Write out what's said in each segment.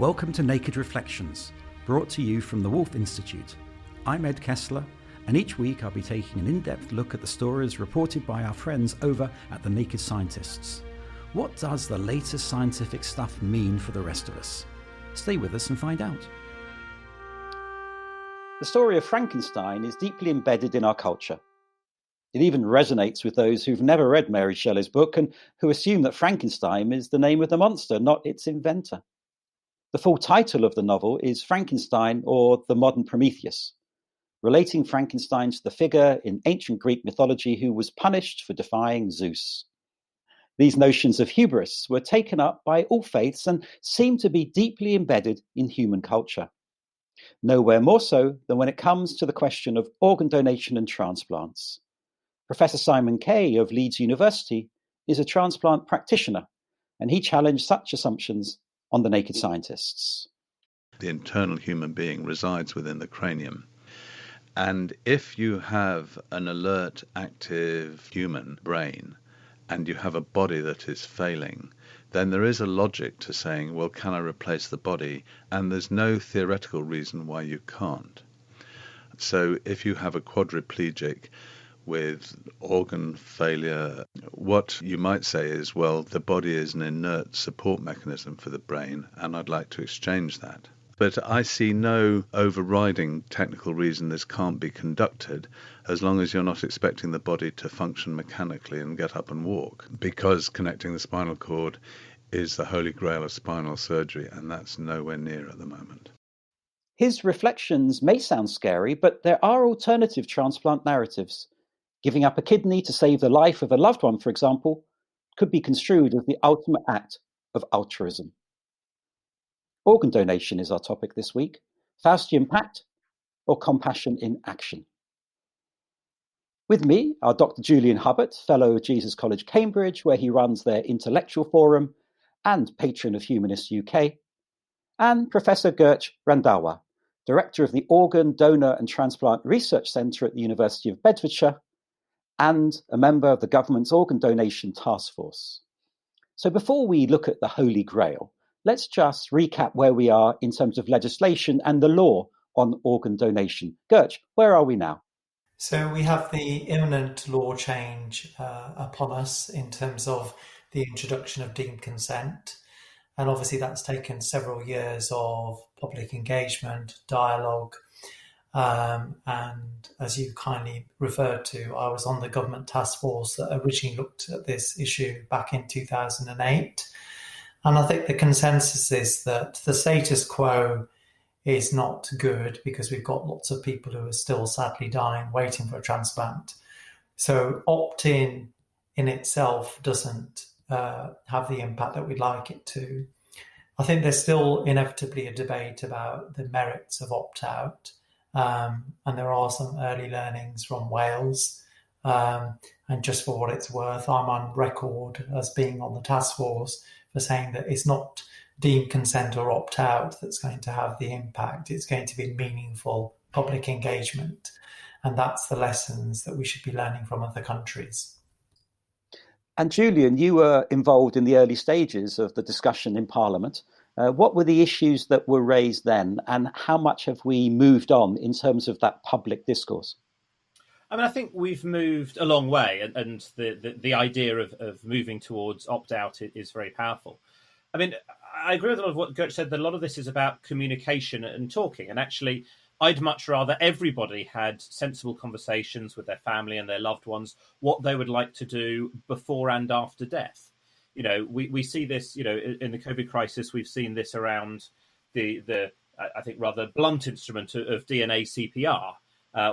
Welcome to Naked Reflections, brought to you from the Wolf Institute. I'm Ed Kessler, and each week I'll be taking an in-depth look at the stories reported by our friends over at the Naked Scientists. What does the latest scientific stuff mean for the rest of us? Stay with us and find out. The story of Frankenstein is deeply embedded in our culture. It even resonates with those who've never read Mary Shelley's book and who assume that Frankenstein is the name of the monster, not its inventor. The full title of the novel is Frankenstein or the Modern Prometheus, relating Frankenstein to the figure in ancient Greek mythology who was punished for defying Zeus. These notions of hubris were taken up by all faiths and seem to be deeply embedded in human culture. Nowhere more so than when it comes to the question of organ donation and transplants. Professor Simon Kay of Leeds University is a transplant practitioner, and he challenged such assumptions on the Naked Scientists. The internal human being resides within the cranium. And if you have an alert, active human brain and you have a body that is failing, then there is a logic to saying, well, can I replace the body? And there's no theoretical reason why you can't. So if you have a quadriplegic with organ failure, what you might say is, well, the body is an inert support mechanism for the brain, and I'd like to exchange that. But I see no overriding technical reason this can't be conducted as long as you're not expecting the body to function mechanically and get up and walk, because connecting the spinal cord is the holy grail of spinal surgery, and that's nowhere near at the moment. His reflections may sound scary, but there are alternative transplant narratives. Giving up a kidney to save the life of a loved one, for example, could be construed as the ultimate act of altruism. Organ donation is our topic this week. Faustian Pact or compassion in action. With me are Dr. Julian Hubbard, Fellow of Jesus College, Cambridge, where he runs their intellectual forum and patron of Humanists UK, and Professor Gert Randhawa, Director of the Organ, Donor and Transplant Research Centre at the University of Bedfordshire, and a member of the government's organ donation task force. So before we look at the Holy Grail, let's just recap where we are in terms of legislation and the law on organ donation. Gert, where are we now? So we have the imminent law change upon us in terms of the introduction of deemed consent. And obviously that's taken several years of public engagement, dialogue, and as you kindly referred to, I was on the government task force that originally looked at this issue back in 2008. And I think the consensus is that the status quo is not good because we've got lots of people who are still sadly dying, waiting for a transplant. So opt-in in itself doesn't have the impact that we'd like it to. I think there's still inevitably a debate about the merits of opt-out. And there are some early learnings from Wales. And just for what it's worth, I'm on record as being on the task force for saying that it's not deemed consent or opt-out that's going to have the impact. It's going to be meaningful public engagement. And that's the lessons that we should be learning from other countries. And Julian, you were involved in the early stages of the discussion in Parliament. What were the issues that were raised then, and how much have we moved on in terms of that public discourse? I mean, I think we've moved a long way, and the idea of moving towards opt-out is very powerful. I mean, I agree with a lot of what Gert said, that a lot of this is about communication and talking, and actually I'd much rather everybody had sensible conversations with their family and their loved ones, what they would like to do before and after death. You know, we see this, you know, in the COVID crisis, we've seen this around the I think, rather blunt instrument of DNA CPR,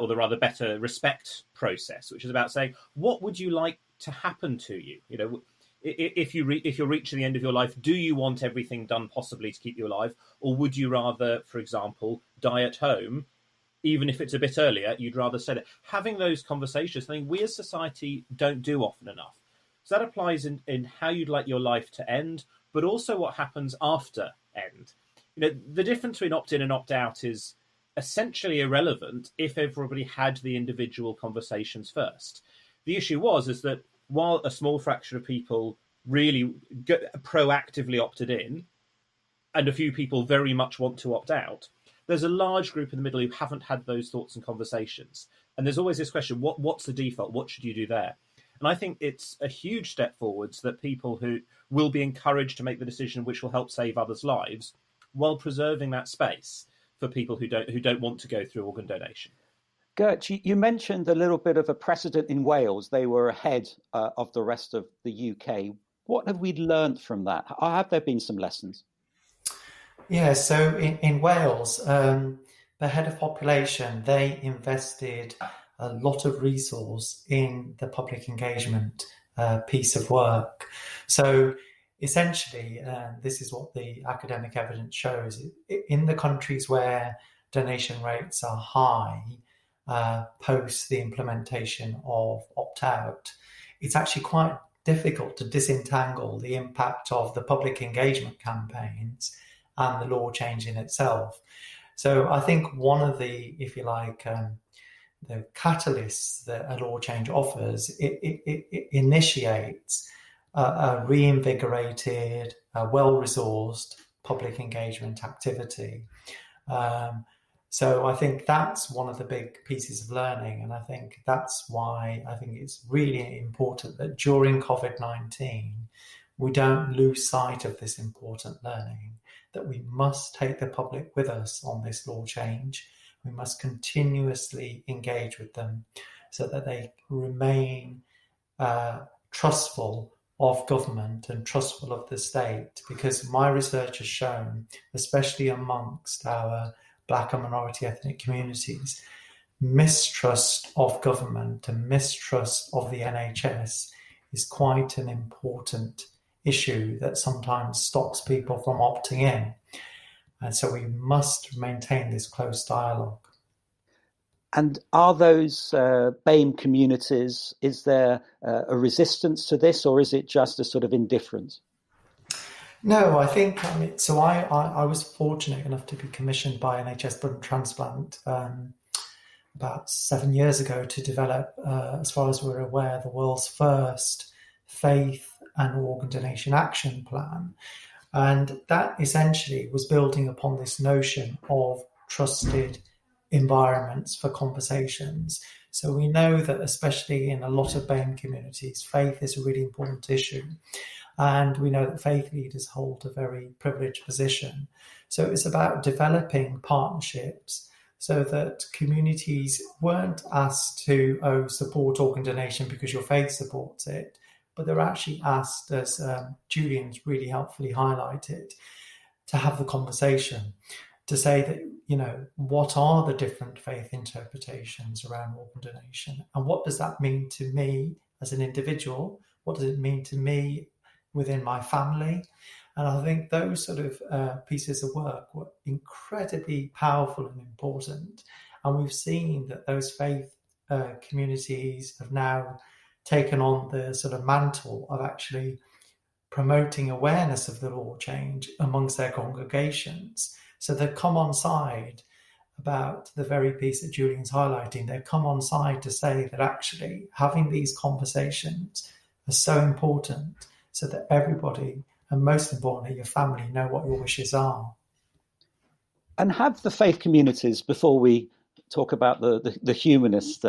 or the rather better respect process, which is about saying, what would you like to happen to you? You know, if you're reaching the end of your life, do you want everything done possibly to keep you alive? Or would you rather, for example, die at home, even if it's a bit earlier, you'd rather say that? Having those conversations, I think we as society don't do often enough. So that applies in how you'd like your life to end, but also what happens after end. You know, the difference between opt-in and opt-out is essentially irrelevant if everybody had the individual conversations first. The issue is that while a small fraction of people really proactively opted in, and a few people very much want to opt out, there's a large group in the middle who haven't had those thoughts and conversations. And there's always this question, what's the default? What should you do there? And I think it's a huge step forwards that people who will be encouraged to make the decision which will help save others' lives while preserving that space for people who don't want to go through organ donation. Gert, you mentioned a little bit of a precedent in Wales. They were ahead of the rest of the UK. What have we learned from that? Have there been some lessons? Yeah, so in Wales, the head of population, they invested a lot of resource in the public engagement piece of work. So essentially, this is what the academic evidence shows. In the countries where donation rates are high, post the implementation of opt-out, it's actually quite difficult to disentangle the impact of the public engagement campaigns and the law change in itself. So I think one of the, if you like, the catalysts that a law change offers, it initiates a reinvigorated, well-resourced public engagement activity. So I think that's one of the big pieces of learning. And I think that's why I think it's really important that during COVID-19, we don't lose sight of this important learning, that we must take the public with us on this law change. We must continuously engage with them so that they remain trustful of government and trustful of the state, because my research has shown, especially amongst our Black and minority ethnic communities, mistrust of government and mistrust of the NHS is quite an important issue that sometimes stops people from opting in. And so we must maintain this close dialogue. And are those BAME communities, is there a resistance to this, or is it just a sort of indifference? No, I think, so I was fortunate enough to be commissioned by NHS Blood and Transplant about 7 years ago to develop, as far as we're aware, the world's first faith and organ donation action plan. And that essentially was building upon this notion of trusted environments for conversations. So we know that especially in a lot of BAME communities, faith is a really important issue. And we know that faith leaders hold a very privileged position. So it's about developing partnerships so that communities weren't asked to support organ donation because your faith supports it, but they're actually asked, as Julian's really helpfully highlighted, to have the conversation, to say that, what are the different faith interpretations around organ donation? And what does that mean to me as an individual? What does it mean to me within my family? And I think those sort of pieces of work were incredibly powerful and important. And we've seen that those faith communities have now taken on the sort of mantle of actually promoting awareness of the law change amongst their congregations. So they've come on side about the very piece that Julian's highlighting. They've come on side to say that actually having these conversations are so important so that everybody, and most importantly, your family, know what your wishes are. And have the faith communities, before we talk about the humanist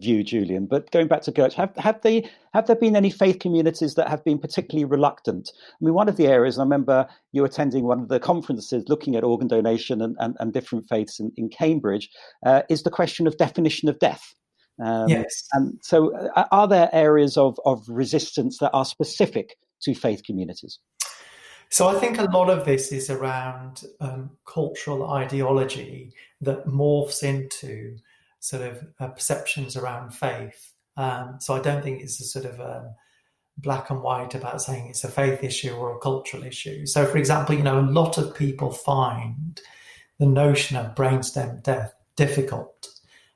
view, Julian, but going back to Gert, have there been any faith communities that have been particularly reluctant? I mean, one of the areas, I remember you attending one of the conferences looking at organ donation and different faiths in Cambridge, is the question of definition of death. Yes. And so are there areas of resistance that are specific to faith communities? So I think a lot of this is around cultural ideology that morphs into sort of perceptions around faith. So I don't think it's a sort of black and white about saying it's a faith issue or a cultural issue. So, for example, a lot of people find the notion of brainstem death difficult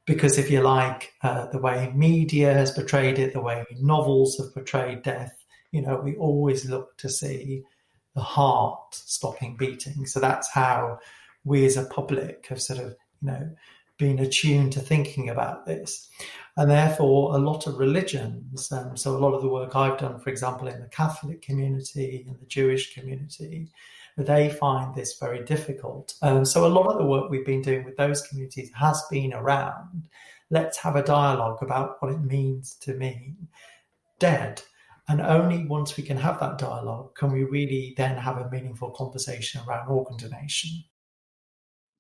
because, if you like, the way media has portrayed it, the way novels have portrayed death, we always look to see the heart stopping beating. So that's how we as a public have sort of, been attuned to thinking about this. And therefore, a lot of religions, so a lot of the work I've done, for example, in the Catholic community and the Jewish community, they find this very difficult. So a lot of the work we've been doing with those communities has been around, let's have a dialogue about what it means to mean dead. And only once we can have that dialogue can we really then have a meaningful conversation around organ donation.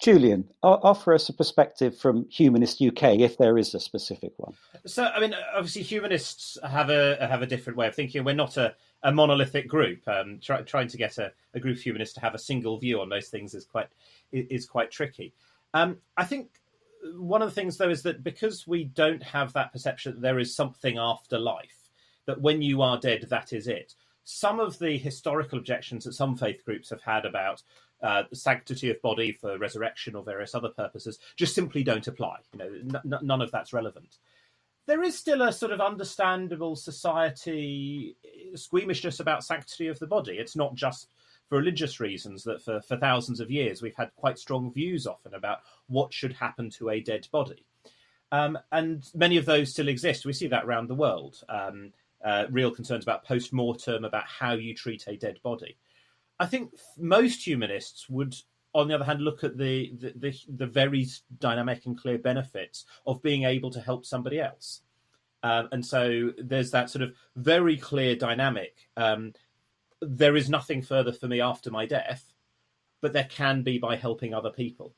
Julian, offer us a perspective from Humanist UK, if there is a specific one. So, I mean, obviously, humanists have a different way of thinking. We're not a monolithic group. Trying to get a group of humanists to have a single view on most things is quite tricky. I think one of the things, though, is that because we don't have that perception that there is something after life, that when you are dead, that is it. Some of the historical objections that some faith groups have had about the sanctity of body for resurrection or various other purposes just simply don't apply. None of that's relevant. There is still a sort of understandable society squeamishness about sanctity of the body. It's not just for religious reasons that for thousands of years we've had quite strong views often about what should happen to a dead body. And many of those still exist. We see that around the world. Real concerns about post-mortem, about how you treat a dead body. I think most humanists would, on the other hand, look at the very dynamic and clear benefits of being able to help somebody else. And so there's that sort of very clear dynamic. There is nothing further for me after my death, but there can be by helping other people.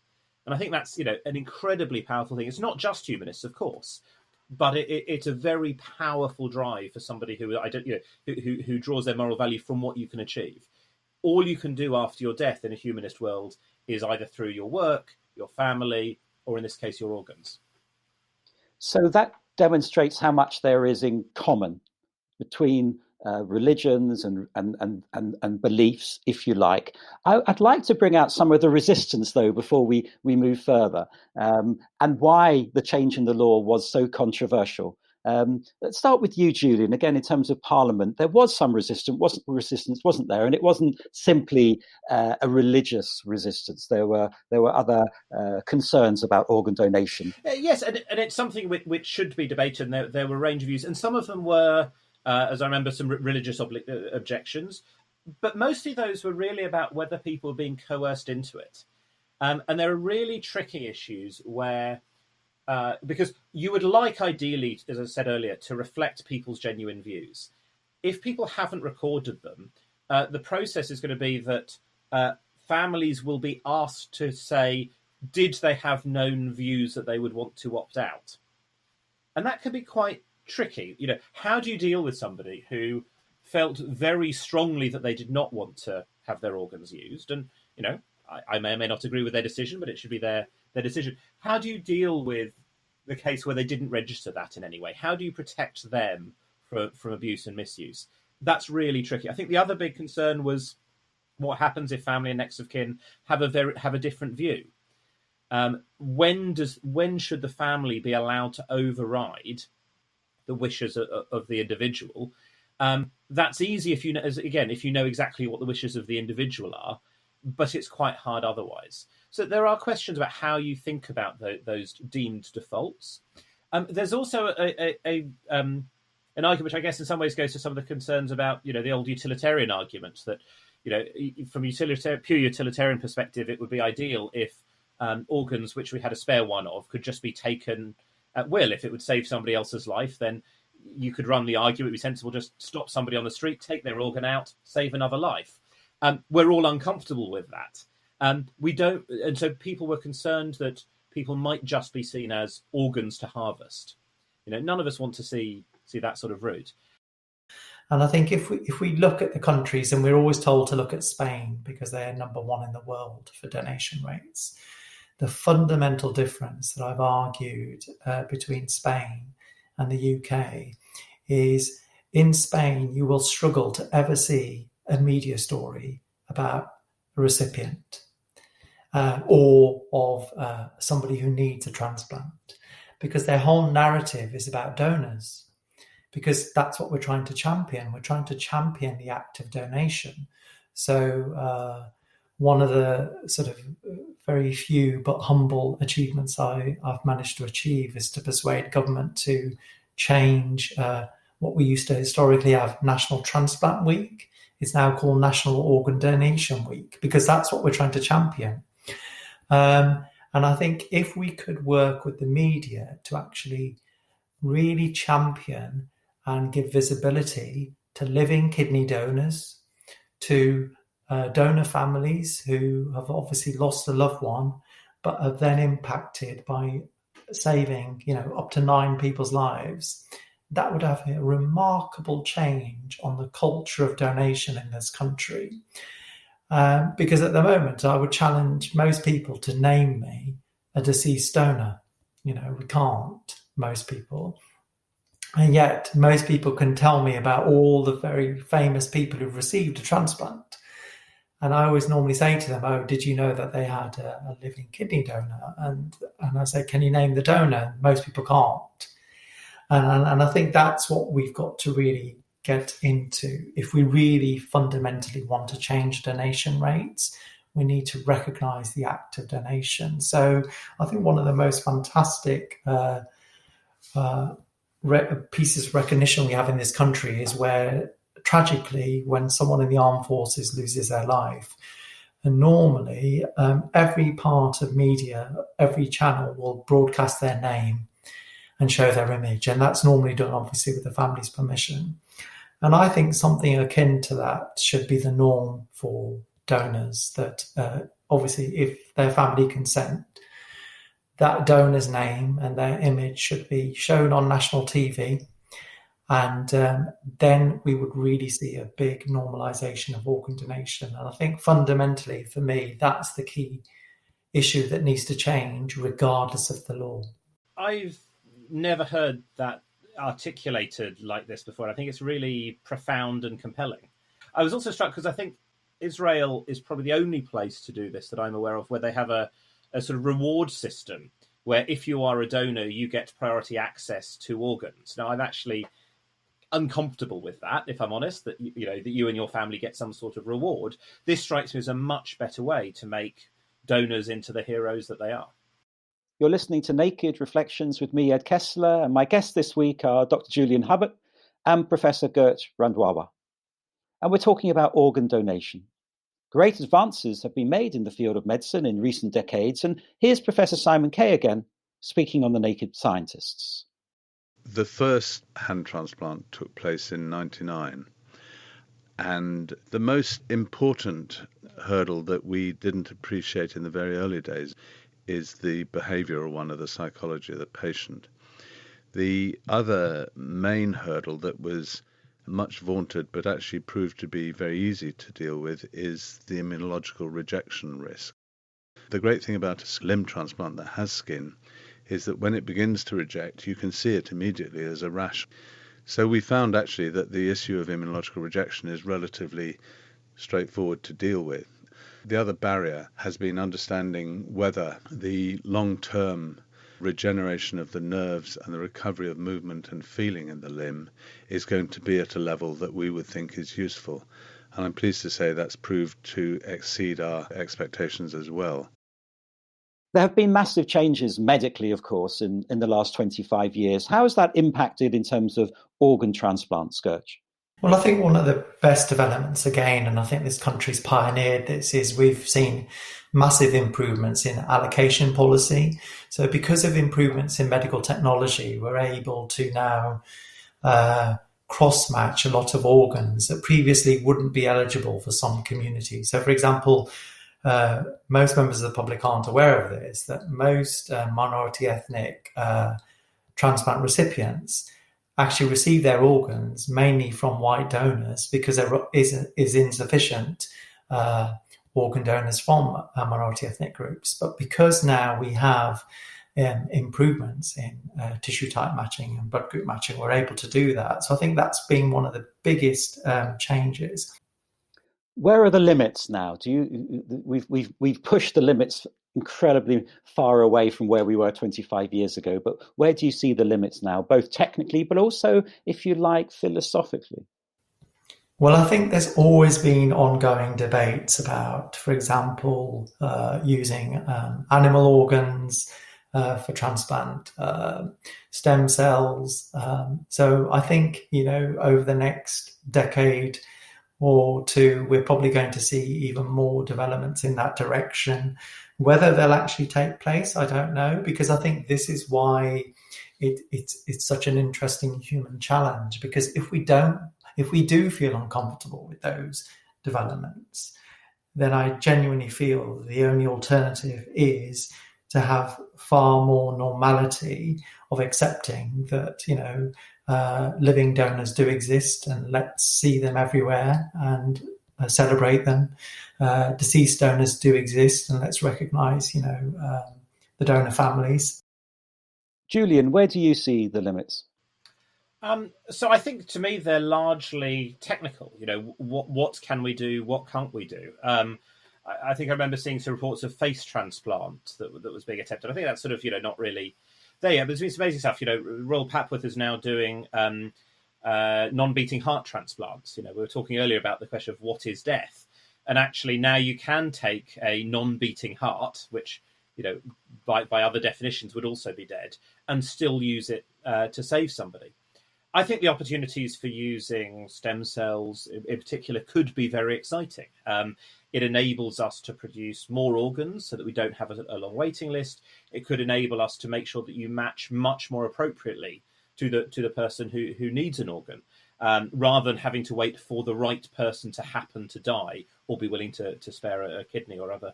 And I think that's, an incredibly powerful thing. It's not just humanists, of course, but it's a very powerful drive for somebody who draws their moral value from what you can achieve. All you can do after your death in a humanist world is either through your work, your family, or in this case, your organs. So that demonstrates how much there is in common between religions and beliefs, if you like. I'd like to bring out some of the resistance, though, before we move further, and why the change in the law was so controversial. Let's start with you, Julian. Again, in terms of Parliament, there was some resistance, wasn't there? And it wasn't simply a religious resistance. There were other concerns about organ donation. Yes, and it's something which should be debated. And there were a range of views, and some of them were, as I remember, some religious objections. But mostly those were really about whether people were being coerced into it. And there are really tricky issues where... because you would like, ideally, as I said earlier, to reflect people's genuine views. If people haven't recorded them, the process is going to be that families will be asked to say, did they have known views that they would want to opt out? And that can be quite tricky. How do you deal with somebody who felt very strongly that they did not want to have their organs used? And, I may or may not agree with their decision, but it should be their decision. How do you deal with the case where they didn't register that in any way? How do you protect them from abuse and misuse? That's really tricky. I think the other big concern was what happens if family and next of kin have a different view. When should the family be allowed to override the wishes of the individual? That's easy if you know exactly what the wishes of the individual are, but it's quite hard otherwise. So there are questions about how you think about those deemed defaults. There's also an argument which I guess in some ways goes to some of the concerns about the old utilitarian argument that from pure utilitarian perspective, it would be ideal if organs which we had a spare one of could just be taken at will. If it would save somebody else's life, then you could run the argument, it would be sensible, just stop somebody on the street, take their organ out, save another life. We're all uncomfortable with that. We don't, and so people were concerned that people might just be seen as organs to harvest. None of us want to see that sort of route. And I think if we look at the countries, and we're always told to look at Spain because they're number one in the world for donation rates, the fundamental difference that I've argued between Spain and the UK is in Spain you will struggle to ever see a media story about a recipient or of somebody who needs a transplant, because their whole narrative is about donors, because that's what we're trying to champion. We're trying to champion the act of donation. So one of the sort of very few but humble achievements I've managed to achieve is to persuade government to change what we used to historically have National Transplant Week. It's now called National Organ Donation Week, because that's what we're trying to champion. And I think if we could work with the media to actually really champion and give visibility to living kidney donors, to donor families who have obviously lost a loved one, but are then impacted by saving, up to 9 people's lives, that would have a remarkable change on the culture of donation in this country. Because at the moment, I would challenge most people to name me a deceased donor. We can't, most people. And yet, most people can tell me about all the very famous people who've received a transplant. And I always normally say to them, "Oh, did you know that they had a living kidney donor?" And I say, "Can you name the donor?" Most people can't. And I think that's what we've got to really get into. If we really fundamentally want to change donation rates, we need to recognise the act of donation. So I think one of the most fantastic pieces of recognition we have in this country is where, tragically, when someone in the armed forces loses their life, and normally every part of media, every channel will broadcast their name and show their image, and that's normally done obviously with the family's permission. And I think something akin to that should be the norm for donors, that obviously if their family consent, that donor's name and their image should be shown on national TV. And then we would really see a big normalisation of organ donation. And I think fundamentally, for me, that's the key issue that needs to change regardless of the law. I've never heard that articulated like this before. I think it's really profound and compelling. I was also struck because I think Israel is probably the only place to do this that I'm aware of where they have a sort of reward system where if you are a donor, you get priority access to organs. Now, I'm actually uncomfortable with that, if I'm honest, that you and your family get some sort of reward. This strikes me as a much better way to make donors into the heroes that they are. You're listening to Naked Reflections with me, Ed Kessler, and my guests this week are Dr. Julian Hubbard and Professor Gert Randhawa. And we're talking about organ donation. Great advances have been made in the field of medicine in recent decades, and here's Professor Simon Kay again, speaking on the Naked Scientists. The first hand transplant took place in 1999, and the most important hurdle that we didn't appreciate in the very early days is the behavioural one of the psychology of the patient. The other main hurdle that was much vaunted but actually proved to be very easy to deal with is the immunological rejection risk. The great thing about a limb transplant that has skin is that when it begins to reject, you can see it immediately as a rash. So we found actually that the issue of immunological rejection is relatively straightforward to deal with. The other barrier has been understanding whether the long-term regeneration of the nerves and the recovery of movement and feeling in the limb is going to be at a level that we would think is useful. And I'm pleased to say that's proved to exceed our expectations as well. There have been massive changes medically, of course, in the last 25 years. How has that impacted in terms of organ transplants, Gert? Well, I think one of the best developments, again, and I think this country's pioneered this, is we've seen massive improvements in allocation policy. So because of improvements in medical technology, we're able to now cross-match a lot of organs that previously wouldn't be eligible for some communities. So, for example, most members of the public aren't aware of this, that most minority ethnic transplant recipients actually receive their organs mainly from white donors because there is insufficient organ donors from minority ethnic groups. But because now we have improvements in tissue type matching and blood group matching, we're able to do that. So I think that's been one of the biggest changes. Where are the limits now? We've pushed the limits incredibly far away from where we were 25 years ago, but where do you see the limits now, both technically, but also, if you like, philosophically? Well, I think there's always been ongoing debates about, for example, using animal organs for transplant, stem cells. So I think, over the next decade or two, we're probably going to see even more developments in that direction. Whether they'll actually take place, I don't know, because I think this is why it's such an interesting human challenge. Because if we do feel uncomfortable with those developments, then I genuinely feel the only alternative is to have far more normality of accepting that, living donors do exist, and let's see them everywhere and celebrate them. Deceased donors do exist, and let's recognise, the donor families. Julian, where do you see the limits? So I think, to me, they're largely technical. What can we do? What can't we do? I think I remember seeing some reports of face transplant that was being attempted. I think that's sort of, not really there. But there's been some amazing stuff. Royal Papworth is now doing non-beating heart transplants. We were talking earlier about the question of what is death. And actually now you can take a non-beating heart, which, by other definitions would also be dead, and still use it to save somebody. I think the opportunities for using stem cells in particular could be very exciting. It enables us to produce more organs so that we don't have a long waiting list. It could enable us to make sure that you match much more appropriately to the person who needs an organ, rather than having to wait for the right person to happen to die or be willing to spare a kidney or other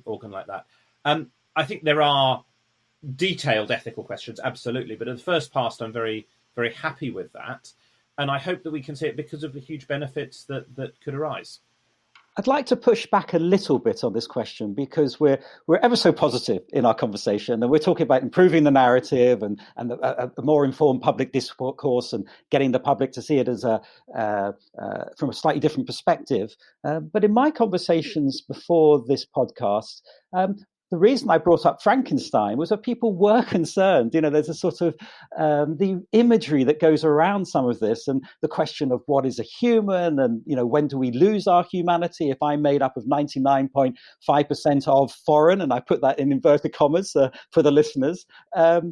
organ like that. I think there are detailed ethical questions, absolutely, but at the first pass, I'm very, very happy with that. And I hope that we can see it because of the huge benefits that could arise. I'd like to push back a little bit on this question, because we're ever so positive in our conversation, and we're talking about improving the narrative and a more informed public discourse and getting the public to see it as from a slightly different perspective. But in my conversations before this podcast, the reason I brought up Frankenstein was that people were concerned. There's a sort of the imagery that goes around some of this, and the question of what is a human, and when do we lose our humanity? If I'm made up of 99.5% of foreign, and I put that in inverted commas for the listeners, are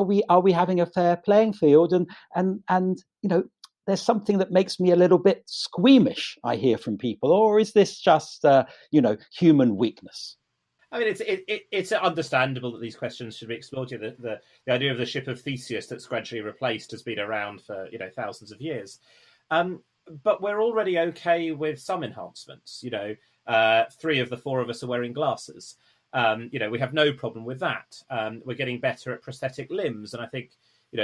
we having a fair playing field? And there's something that makes me a little bit squeamish, I hear from people. Or is this just, human weakness? I mean, it's understandable that these questions should be explored. The idea of the ship of Theseus that's gradually replaced has been around for, thousands of years. But we're already okay with some enhancements. 3 of the 4 of us are wearing glasses. We have no problem with that. We're getting better at prosthetic limbs. And I think,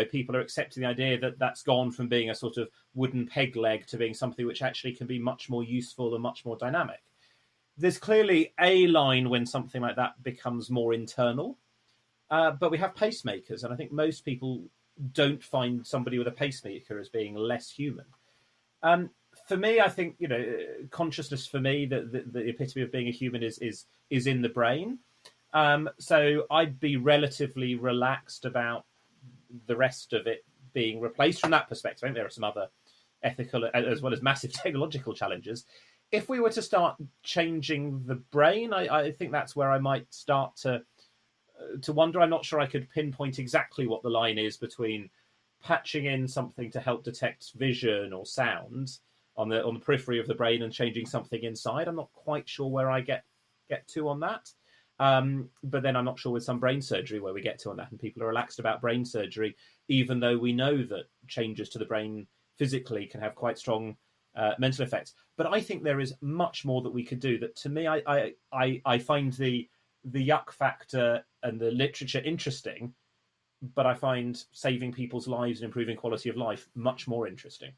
people are accepting the idea that that's gone from being a sort of wooden peg leg to being something which actually can be much more useful and much more dynamic. There's clearly a line when something like that becomes more internal, but we have pacemakers, and I think most people don't find somebody with a pacemaker as being less human. For me, I think, consciousness for me, the epitome of being a human is in the brain. So I'd be relatively relaxed about the rest of it being replaced from that perspective. I think there are some other ethical as well as massive technological challenges. If we were to start changing the brain, I think that's where I might start to wonder. I'm not sure I could pinpoint exactly what the line is between patching in something to help detect vision or sound on the periphery of the brain and changing something inside. I'm not quite sure where I get to on that. But then I'm not sure with some brain surgery where we get to on that, and people are relaxed about brain surgery, even though we know that changes to the brain physically can have quite strong mental effects. But I think there is much more that we could do. That, to me, I find the yuck factor and the literature interesting, but I find saving people's lives and improving quality of life much more interesting.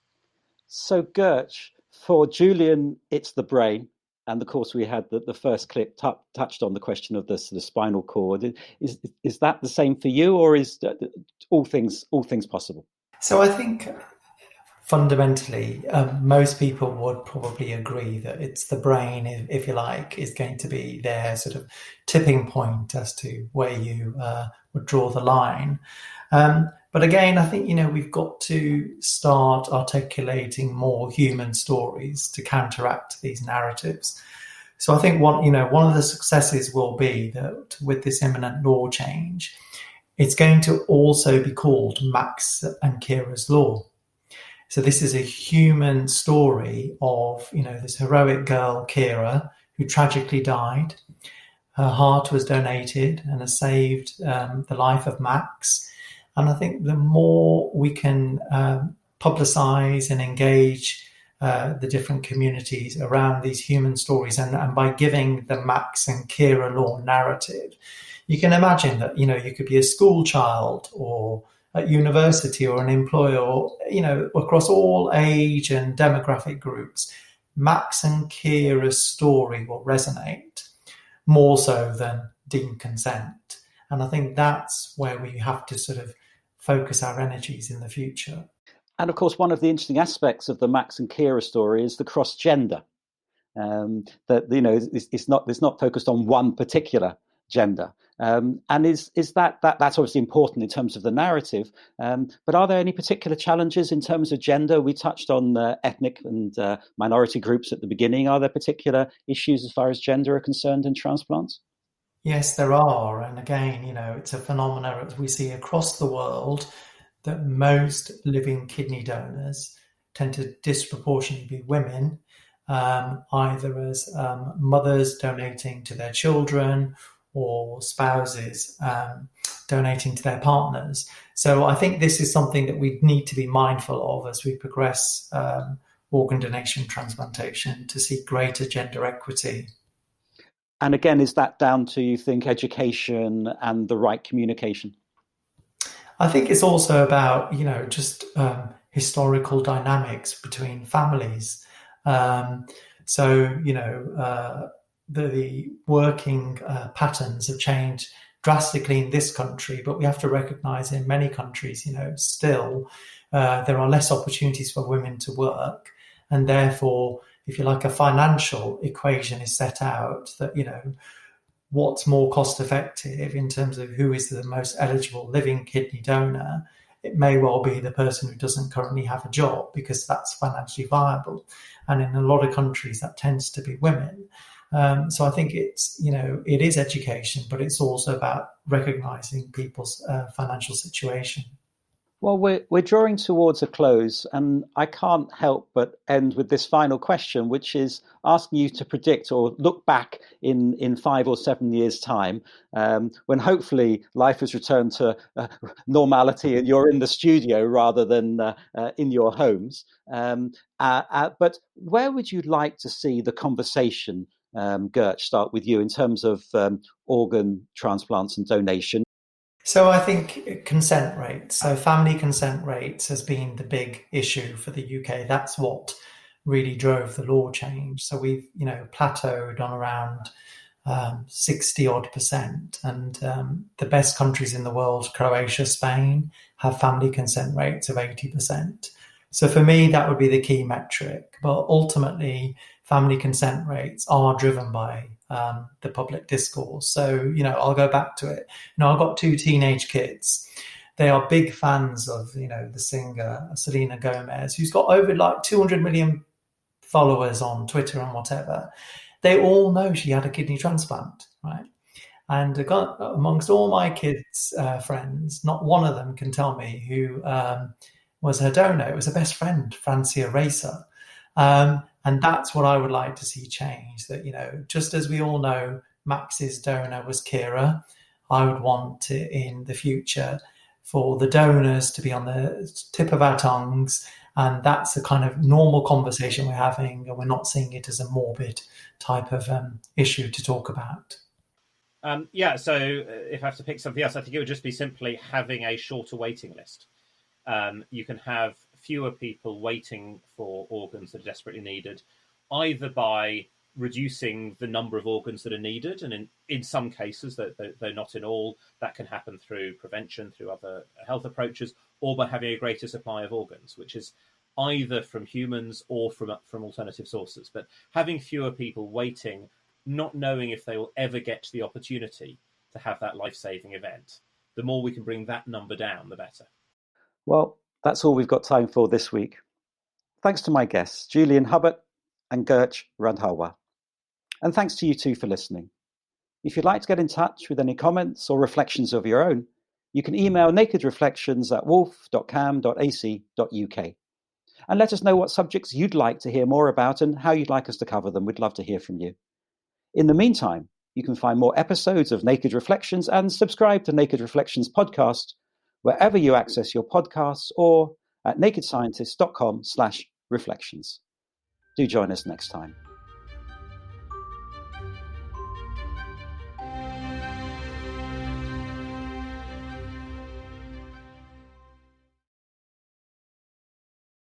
So, Gertch, for Julian, it's the brain. And of course, we had the first clip touched on the question of the spinal cord. Is that the same for you, or is all things possible? So I think fundamentally, most people would probably agree that it's the brain, if you like, is going to be their sort of tipping point as to where you would draw the line. But But again, I think, we've got to start articulating more human stories to counteract these narratives. So I think one of the successes will be that with this imminent law change, it's going to also be called Max and Kira's Law. So this is a human story of, this heroic girl, Kira, who tragically died. Her heart was donated and has saved the life of Max. And I think the more we can publicize and engage the different communities around these human stories, and by giving the Max and Kira Law narrative, you can imagine that, you could be a school child or at university or an employer, or, across all age and demographic groups, Max and Kira's story will resonate more so than deemed consent. And I think that's where we have to sort of focus our energies in the future. And of course, one of the interesting aspects of the Max and Kira story is the cross-gender. It's not focused on one particular gender. And is that's obviously important in terms of the narrative. But are there any particular challenges in terms of gender? We touched on ethnic and minority groups at the beginning. Are there particular issues as far as gender are concerned in transplants? Yes, there are. And again, it's a phenomenon that we see across the world, that most living kidney donors tend to disproportionately be women, either as mothers donating to their children or spouses donating to their partners. So I think this is something that we need to be mindful of as we progress organ donation transplantation, to see greater gender equity. And again, is that down to, you think, education and the right communication? I think it's also about, just historical dynamics between families. The working patterns have changed drastically in this country, but we have to recognize in many countries, still there are less opportunities for women to work. And therefore, if you like, a financial equation is set out that, what's more cost effective in terms of who is the most eligible living kidney donor. It may well be the person who doesn't currently have a job, because that's financially viable. And in a lot of countries, that tends to be women. So I think it's, it is education, but it's also about recognizing people's financial situation. Well, we're drawing towards a close, and I can't help but end with this final question, which is asking you to predict or look back in 5 or 7 years' time, when hopefully life has returned to normality and you're in the studio rather than in your homes. But where would you like to see the conversation, Gert, start with you, in terms of organ transplants and donation? So I think consent rates, so family consent rates has been the big issue for the UK. That's what really drove the law change. So we've, plateaued on around 60 odd percent. And the best countries in the world, Croatia, Spain, have family consent rates of 80%. So for me, that would be the key metric. But ultimately, family consent rates are driven by the public discourse. So, I'll go back to it. I've got 2 teenage kids. They are big fans of, the singer Selena Gomez, who's got over 200 million followers on Twitter and whatever. They all know she had a kidney transplant, right? And amongst all my kids' friends, not one of them can tell me who was her donor. It was her best friend, Francia Racer. And that's what I would like to see change. That, just as we all know, Max's donor was Kira, I would want to, in the future, for the donors to be on the tip of our tongues. And that's a kind of normal conversation we're having, and we're not seeing it as a morbid type of issue to talk about. So if I have to pick something else, I think it would just be simply having a shorter waiting list. You can have fewer people waiting for organs that are desperately needed, either by reducing the number of organs that are needed, and in some cases, though not in all, that can happen through prevention, through other health approaches, or by having a greater supply of organs, which is either from humans or from alternative sources. But having fewer people waiting, not knowing if they will ever get the opportunity to have that life-saving event, the more we can bring that number down, the better. Well, that's all we've got time for this week. Thanks to my guests, Julian Hubbard and Gurch Randhawa. And thanks to you too for listening. If you'd like to get in touch with any comments or reflections of your own, you can email nakedreflections@wolf.cam.ac.uk. And let us know what subjects you'd like to hear more about and how you'd like us to cover them. We'd love to hear from you. In the meantime, you can find more episodes of Naked Reflections and subscribe to Naked Reflections podcast wherever you access your podcasts or at nakedscientist.com/reflections. Do join us next time.